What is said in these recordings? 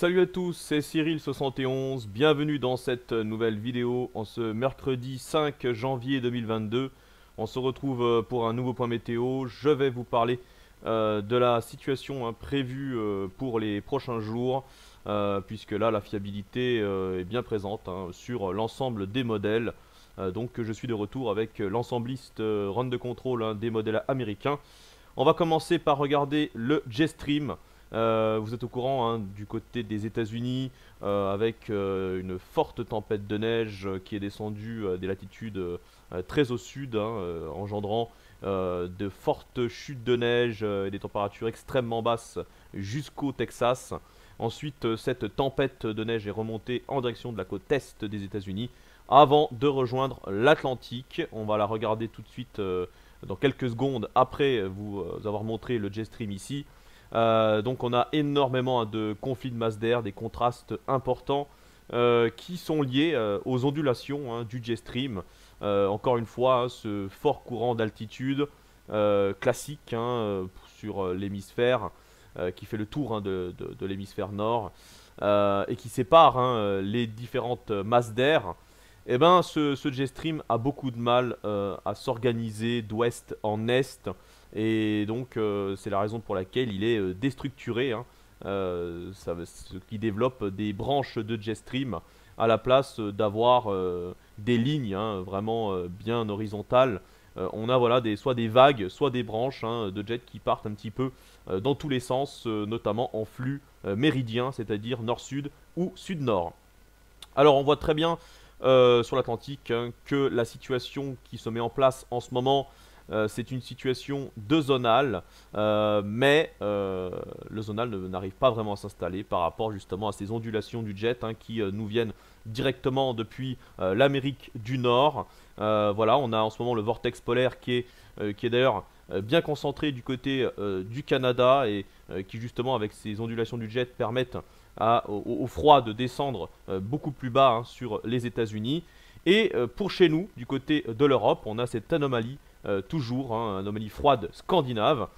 Salut à tous, c'est Cyril71, bienvenue dans cette nouvelle vidéo en ce mercredi 5 janvier 2022. On se retrouve pour un nouveau point météo. Je vais vous parler de la situation prévue pour les prochains jours, puisque là la fiabilité est bien présente sur l'ensemble des modèles. Donc je suis de retour avec l'ensembliste Run de Control des modèles américains. On va commencer par regarder le Jetstream. Vous êtes au courant du côté des États-Unis avec une forte tempête de neige qui est descendue des latitudes très au sud, engendrant de fortes chutes de neige et des températures extrêmement basses jusqu'au Texas. Ensuite, cette tempête de neige est remontée en direction de la côte est des États-Unis avant de rejoindre l'Atlantique. On va la regarder tout de suite dans quelques secondes après vous avoir montré le Jetstream ici. Donc on a énormément de conflits de masse d'air, des contrastes importants qui sont liés aux ondulations du Jetstream. Encore une fois, ce fort courant d'altitude classique sur l'hémisphère qui fait le tour de l'hémisphère nord et qui sépare les différentes masses d'air. Et ben ce Jetstream a beaucoup de mal à s'organiser d'ouest en est. Et donc c'est la raison pour laquelle il est déstructuré, ce qui développe des branches de Jetstream à la place d'avoir des lignes vraiment bien horizontales. On a voilà, soit des vagues, soit des branches de jet qui partent un petit peu dans tous les sens, notamment en flux méridien, c'est-à-dire nord-sud ou sud-nord. Alors on voit très bien sur l'Atlantique que la situation qui se met en place en ce moment, c'est une situation de zonal, mais le zonal n'arrive pas vraiment à s'installer par rapport justement à ces ondulations du jet qui nous viennent directement depuis l'Amérique du Nord. Voilà, on a en ce moment le vortex polaire qui est d'ailleurs bien concentré du côté du Canada et qui justement avec ces ondulations du jet permettent au froid de descendre beaucoup plus bas sur les États-Unis. Et pour chez nous, du côté de l'Europe, on a cette anomalie toujours, anomalie froide scandinave,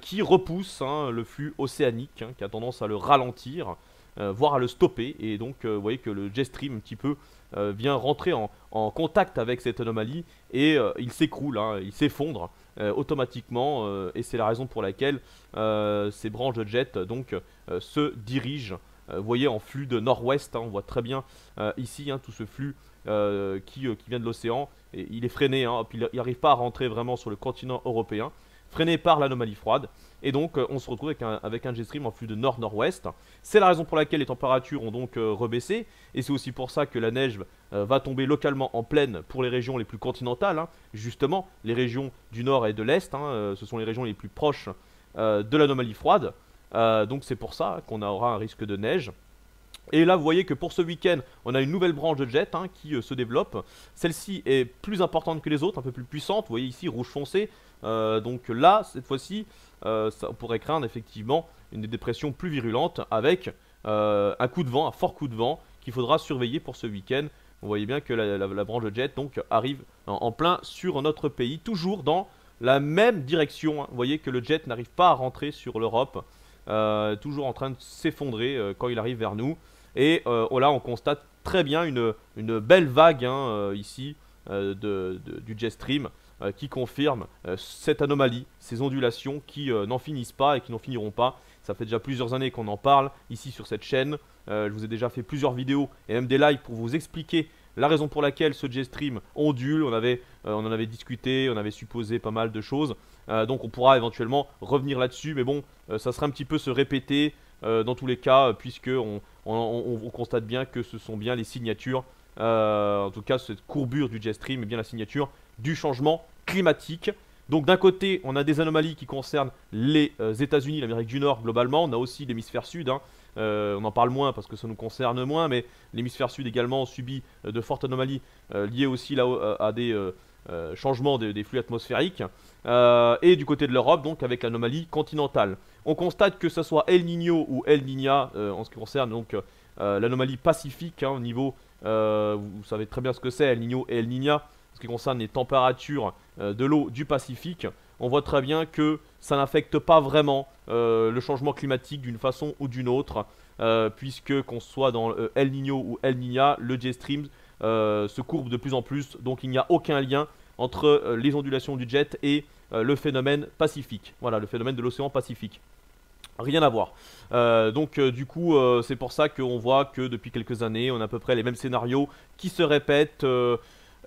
qui repousse le flux océanique, qui a tendance à le ralentir, voire à le stopper. Et donc, vous voyez que le Jetstream un petit peu vient rentrer en contact avec cette anomalie et il s'écroule, il s'effondre automatiquement. Et c'est la raison pour laquelle ces branches de jet se dirigent. Vous voyez en flux de nord-ouest, on voit très bien ici tout ce flux qui vient de l'océan. Et il est freiné, puis il n'arrive pas à rentrer vraiment sur le continent européen, freiné par l'anomalie froide. Et donc on se retrouve avec un Jetstream en flux de nord-nord-ouest. C'est la raison pour laquelle les températures ont donc rebaissé. Et c'est aussi pour ça que la neige va tomber localement en plaine pour les régions les plus continentales. Justement, les régions du nord et de l'est, ce sont les régions les plus proches de l'anomalie froide. Donc c'est pour ça qu'on aura un risque de neige. Et là vous voyez que pour ce week-end on a une nouvelle branche de jet qui se développe. Celle-ci est plus importante que les autres, un peu plus puissante. Vous voyez ici rouge foncé. Donc là cette fois-ci on pourrait craindre effectivement une dépression plus virulente avec un coup de vent, un fort coup de vent qu'il faudra surveiller pour ce week-end. Vous voyez bien que la branche de jet donc arrive en plein sur notre pays, toujours dans la même direction. Vous voyez que le jet n'arrive pas à rentrer sur l'Europe. Toujours en train de s'effondrer quand il arrive vers nous. Et là on constate très bien une belle vague ici du Jetstream qui confirme cette anomalie, ces ondulations qui n'en finissent pas et qui n'en finiront pas. Ça fait déjà plusieurs années qu'on en parle ici sur cette chaîne. Je vous ai déjà fait plusieurs vidéos et même des lives pour vous expliquer la raison pour laquelle ce Jetstream ondule. On en avait discuté, on avait supposé pas mal de choses. Donc on pourra éventuellement revenir là-dessus. Mais bon, ça sera un petit peu se répéter dans tous les cas, puisque on constate bien que ce sont bien les signatures. En tout cas, cette courbure du Jetstream est bien la signature du changement climatique. Donc d'un côté, on a des anomalies qui concernent les États-Unis, l'Amérique du Nord globalement. On a aussi l'hémisphère sud. On en parle moins parce que ça nous concerne moins, mais l'hémisphère sud également subit de fortes anomalies liées aussi là, à des changements des flux atmosphériques. Et du côté de l'Europe, donc avec l'anomalie continentale. On constate que ce soit El Niño ou El Niña en ce qui concerne donc l'anomalie pacifique au niveau, vous savez très bien ce que c'est El Niño et El Niña, en ce qui concerne les températures de l'eau du Pacifique. On voit très bien que ça n'affecte pas vraiment le changement climatique d'une façon ou d'une autre, puisque qu'on soit dans El Niño ou El Niña, le jet stream se courbe de plus en plus, donc il n'y a aucun lien entre les ondulations du jet et le phénomène pacifique, voilà, le phénomène de l'océan Pacifique. Rien à voir. Du coup, c'est pour ça qu'on voit que depuis quelques années, on a à peu près les mêmes scénarios qui se répètent.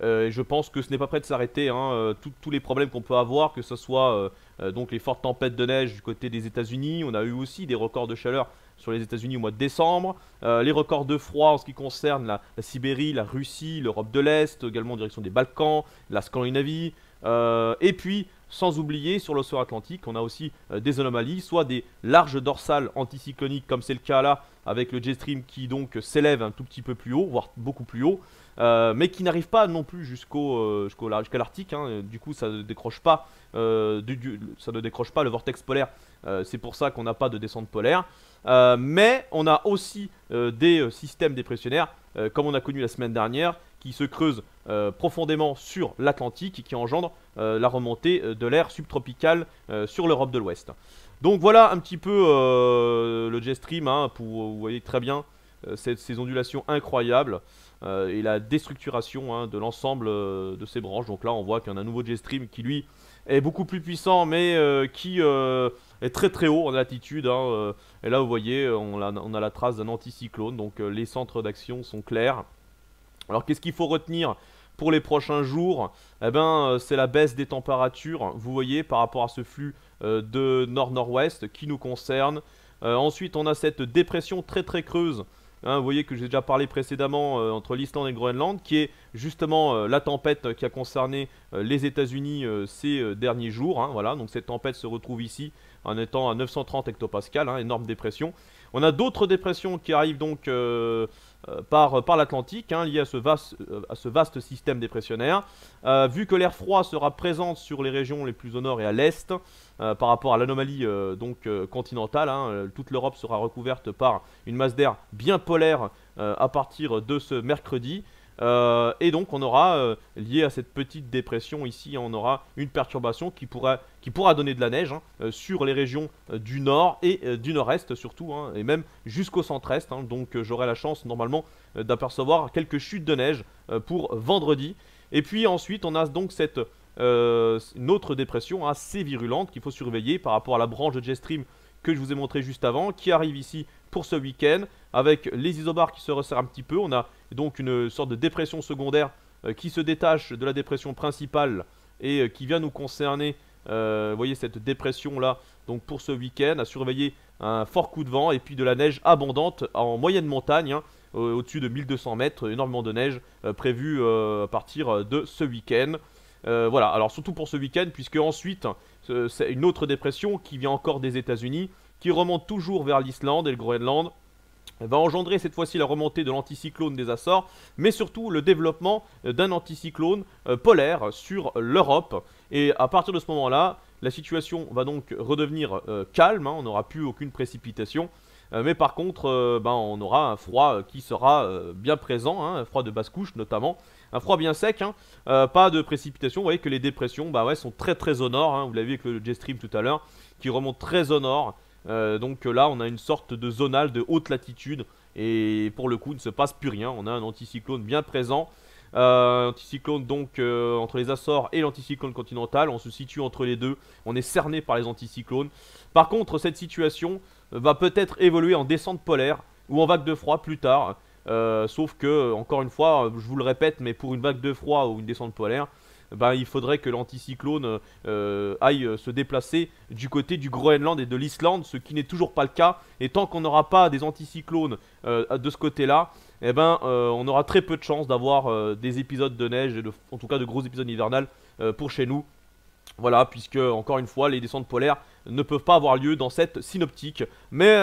Je pense que ce n'est pas prêt de s'arrêter, hein. Tous les problèmes qu'on peut avoir, que ce soit donc les fortes tempêtes de neige du côté des États-Unis. On a eu aussi des records de chaleur sur les États-Unis au mois de décembre. Les records de froid en ce qui concerne la Sibérie, la Russie, l'Europe de l'Est, également en direction des Balkans, la Scandinavie. Et puis, sans oublier, sur l'océan Atlantique, on a aussi des anomalies, soit des larges dorsales anticycloniques, comme c'est le cas là, avec le jet stream qui donc s'élève un tout petit peu plus haut, voire beaucoup plus haut, mais qui n'arrive pas non plus jusqu'à l'Arctique, hein. Du coup, ça ne décroche pas, le vortex polaire. C'est pour ça qu'on n'a pas de descente polaire. Mais on a aussi des systèmes dépressionnaires, comme on a connu la semaine dernière, qui se creusent profondément sur l'Atlantique et qui engendrent la remontée de l'air subtropical sur l'Europe de l'Ouest. Donc voilà un petit peu le jet stream, hein, vous voyez très bien ces ondulations incroyables et la déstructuration, hein, de l'ensemble de ces branches. Donc là on voit qu'il y a un nouveau jet stream qui lui est beaucoup plus puissant, mais qui est très très haut en altitude, hein, et là vous voyez on a la trace d'un anticyclone, donc les centres d'action sont clairs. Alors qu'est-ce qu'il faut retenir pour les prochains jours? Eh ben, c'est la baisse des températures, vous voyez, par rapport à ce flux de nord-nord-ouest qui nous concerne. Ensuite, on a cette dépression très très creuse, hein, vous voyez que j'ai déjà parlé précédemment, entre l'Islande et le Groenland, qui est justement la tempête qui a concerné les États-Unis ces derniers jours, hein, voilà. Donc cette tempête se retrouve ici en étant à 930 hectopascales, hein, énorme dépression. On a d'autres dépressions qui arrivent donc par l'Atlantique, hein, liées à ce vaste système dépressionnaire. Vu que l'air froid sera présent sur les régions les plus au nord et à l'est, par rapport à l'anomalie continentale, hein, toute l'Europe sera recouverte par une masse d'air bien polaire à partir de ce mercredi. Et donc on aura, lié à cette petite dépression ici, on aura une perturbation qui pourra donner de la neige, hein, sur les régions du nord et du nord-est surtout, hein, et même jusqu'au centre-est, hein. Donc j'aurai la chance normalement d'apercevoir quelques chutes de neige pour vendredi. Et puis ensuite on a donc une autre dépression assez virulente qu'il faut surveiller par rapport à la branche de jet stream que je vous ai montré juste avant, qui arrive ici pour ce week-end, avec les isobars qui se resserrent un petit peu. On a donc une sorte de dépression secondaire qui se détache de la dépression principale et qui vient nous concerner. Vous voyez cette dépression là, donc pour ce week-end, à surveiller un fort coup de vent et puis de la neige abondante en moyenne montagne, hein, au-dessus de 1200 mètres, énormément de neige prévue à partir de ce week-end. Voilà, alors surtout pour ce week-end, puisque ensuite c'est une autre dépression qui vient encore des États-Unis, qui remonte toujours vers l'Islande et le Groenland, va engendrer cette fois-ci la remontée de l'anticyclone des Açores, mais surtout le développement d'un anticyclone polaire sur l'Europe. Et à partir de ce moment-là, la situation va donc redevenir calme, hein, on n'aura plus aucune précipitation. Mais par contre, on aura un froid qui sera bien présent, hein, un froid de basse couche notamment, un froid bien sec, hein, pas de précipitation. Vous voyez que les dépressions sont très très au nord, hein, vous l'avez vu avec le jet stream tout à l'heure, qui remonte très au nord. Donc là on a une sorte de zonal de haute latitude et pour le coup il ne se passe plus rien, on a un anticyclone bien présent. Anticyclone donc entre les Açores et l'anticyclone continental, on se situe entre les deux, on est cerné par les anticyclones. Par contre cette situation va peut-être évoluer en descente polaire ou en vague de froid plus tard, sauf que encore une fois, je vous le répète, mais pour une vague de froid ou une descente polaire, il faudrait que l'anticyclone aille se déplacer du côté du Groenland et de l'Islande, ce qui n'est toujours pas le cas. Et tant qu'on n'aura pas des anticyclones de ce côté-là, on aura très peu de chances d'avoir des épisodes de neige, et en tout cas de gros épisodes hivernales pour chez nous. Voilà, puisque encore une fois, les descentes polaires ne peuvent pas avoir lieu dans cette synoptique. Mais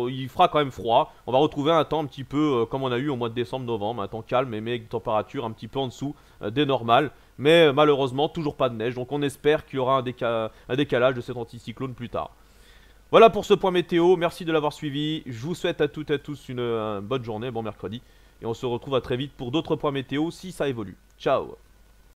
il fera quand même froid. On va retrouver un temps un petit peu comme on a eu au mois de décembre-novembre, un temps calme mais avec une température un petit peu en dessous des normales. Mais malheureusement, toujours pas de neige. Donc on espère qu'il y aura un décalage de cet anticyclone plus tard. Voilà pour ce point météo. Merci de l'avoir suivi. Je vous souhaite à toutes et à tous une bonne journée, bon mercredi. Et on se retrouve à très vite pour d'autres points météo si ça évolue. Ciao!